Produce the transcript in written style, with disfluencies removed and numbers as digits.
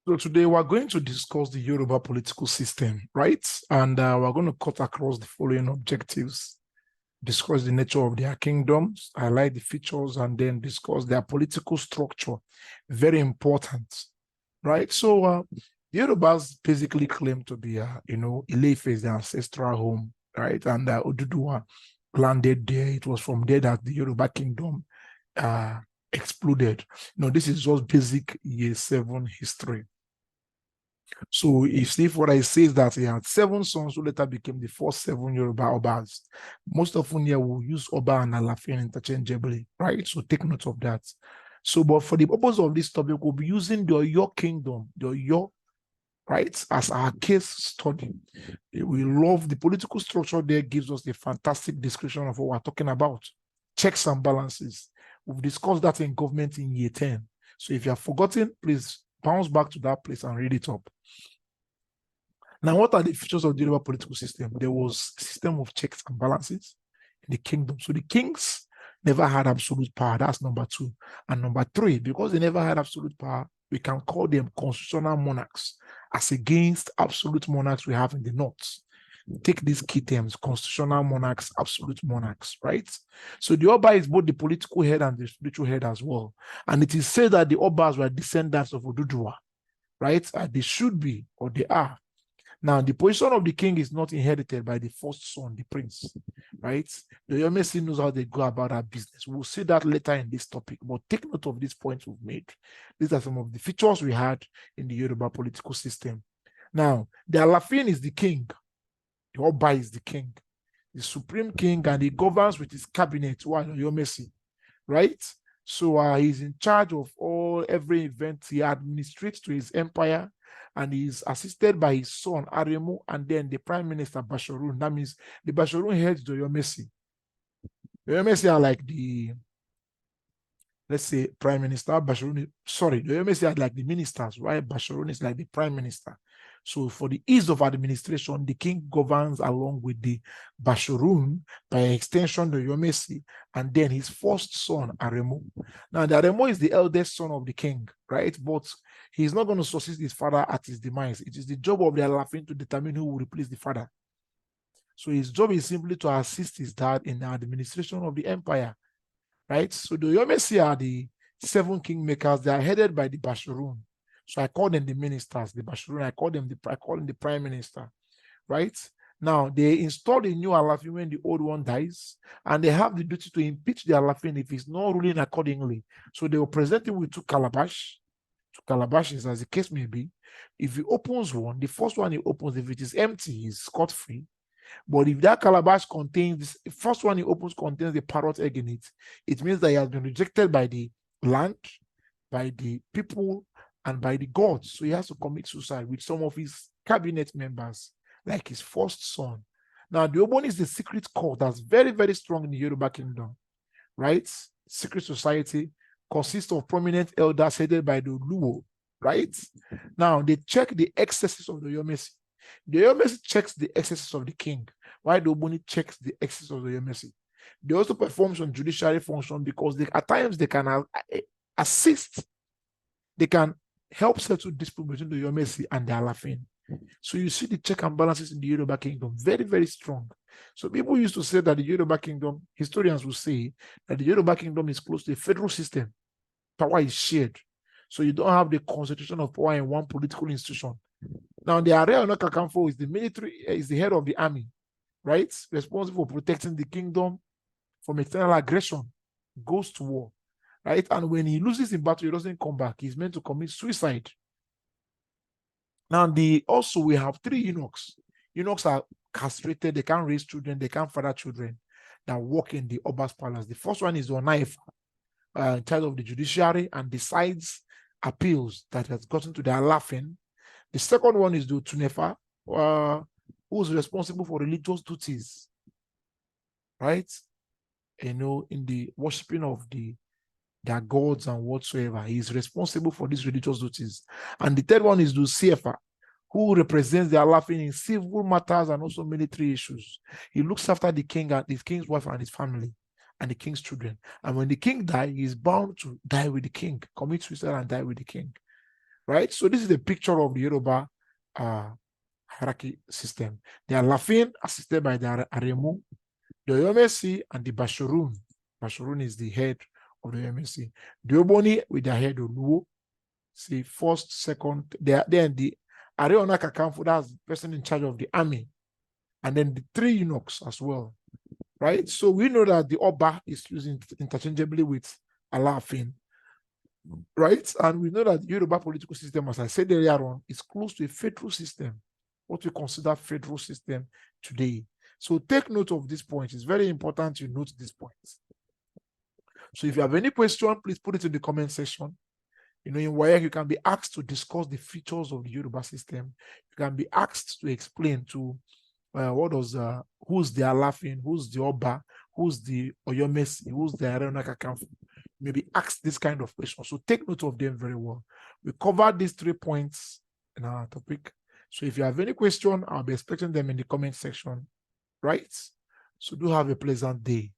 So today we're going to discuss the Yoruba political system, right? And we're going to cut across the following objectives: discuss the nature of their kingdoms, highlight the features, and then discuss their political structure. Very important, right? So the Yorubas basically claim to be, Ile-Ife is their ancestral home, right? And Oduduwa landed there. It was from there that the Yoruba kingdom uh, exploded. This is just basic year 7 history. So if what I say is that he had 7 sons who later became the first 7 Yoruba Obas. Most often here we'll use Oba and Alafin interchangeably, right? So take note of that. So, but for the purpose of this topic, we'll be using the Oyo kingdom, the Oyo, right, as our case study. We love the political structure there, gives us a fantastic description of what we're talking about. Checks and balances. We've discussed that in government in year 10. So if you have forgotten, please bounce back to that place and read it up. Now, what are the features of the Yoruba political system? There was a system of checks and balances in the kingdom. So the kings never had absolute power. That's number 2. And number 3, because they never had absolute power, we can call them constitutional monarchs, as against absolute monarchs we have in the north. Take these key terms: constitutional monarchs, absolute monarchs, right? So the Oba is both the political head and the spiritual head as well. And it is said that the Obas were descendants of Oduduwa, right? They should be, or they are. Now, the position of the king is not inherited by the first son, the prince, right? The Yomesi knows how they go about our business. We'll see that later in this topic, but take note of these points we've made. These are some of the features we had in the Yoruba political system. Now, the Alafin is the king. The Oba is the king, the supreme king, and he governs with his cabinet, while Yomesi, right? So he's in charge of every event. He administrates to his empire, and he's assisted by his son Aremu, and then the prime minister Bashorun. That means the Bashorun heads the Yomesi. The Yomesi are like the, let's say, prime minister. Bashorun, the Yomesi are like the ministers, right? Bashorun is like the prime minister. So for the ease of administration, the king governs along with the Bashorun, by extension the Yomesi, and then his first son, Aremu. Now, the Aremu is the eldest son of the king, right? But he's not going to succeed his father at his demise. It is the job of the Alafin to determine who will replace the father. So his job is simply to assist his dad in the administration of the empire, right? So the Yomesi are the 7 kingmakers. They are headed by the Bashorun. So I call them the ministers, the Bashorun. I call them the prime minister, right? Now, they install a new Alafin when the old one dies, and they have the duty to impeach the Alafin if he's not ruling accordingly. So they will present him with 2 calabash. 2 calabashes, as the case may be. If he opens one, the first one he opens, if it is empty, he's scot-free. But if that calabash contains, the first one he opens contains the parrot egg in it, it means that he has been rejected by the land, by the people, and by the gods. So he has to commit suicide with some of his cabinet members, like his first son. Now, the Obon is the secret court that's very, very strong in the Yoruba kingdom, right? Secret society consists of prominent elders headed by the Luo, right? Now, they check the excesses of the Yomesi. The Yomesi checks the excesses of the king, while the Oboni checks the excesses of the Yomesi. They also perform some judiciary function because at times they can assist, they can help settle dispute between the Yomesi and the Alafin. So you see the check and balances in the Yoruba kingdom, very, very strong. So people used to say that the Yoruba kingdom, historians will say that the Yoruba kingdom is close to a federal system. Power is shared. So you don't have the concentration of power in one political institution. Now, the Ààrẹ Ọ̀nà Kakanfò is the military, is the head of the army, right? Responsible for protecting the kingdom from external aggression, goes to war, right? And when he loses in battle, he doesn't come back. He's meant to commit suicide. Now, also we have 3 eunuchs. Eunuchs are castrated, they can't raise children, they can't father children, that work in the Oba's palace. The first one is Onaifa, in charge of the judiciary and decides appeals that has gotten to the Alafin. The second one is the Tunefa, who's responsible for religious duties, right? In the worshipping of their gods and whatsoever. He is responsible for these religious duties. And the third one is the Siefa, who represents the Alafin in civil matters and also military issues. He looks after the king and his king's wife and his family and the king's children. And when the king dies, he is bound to die with the king, commit suicide and die with the king, right? So this is the picture of the Yoruba hierarchy system. The Alafin, assisted by the Aremu, the Oyomesi, and the Bashorun. Bashorun is the head of the Oyomesi. The Oboni with the head of Luo. See, first, second, then the Areona Kakamfu, that's the person in charge of the army. And then the 3 eunuchs as well, right? So we know that the Oba is used interchangeably with Alafin, right? And we know that the Yoruba political system, as I said earlier on, is close to a federal system, what we consider federal system today. So take note of this point. It's very important you note this point. So if you have any question, please put it in the comment section. You know, in WAEC, you can be asked to discuss the features of the Yoruba system. You can be asked to explain to who's the Alafin, who's the Oba, who's the Oyomesi, who's the Areona Kakamfu. Maybe ask this kind of questions. So take note of them very well. We covered these 3 points in our topic. So if you have any question, I'll be expecting them in the comment section, right? So do have a pleasant day.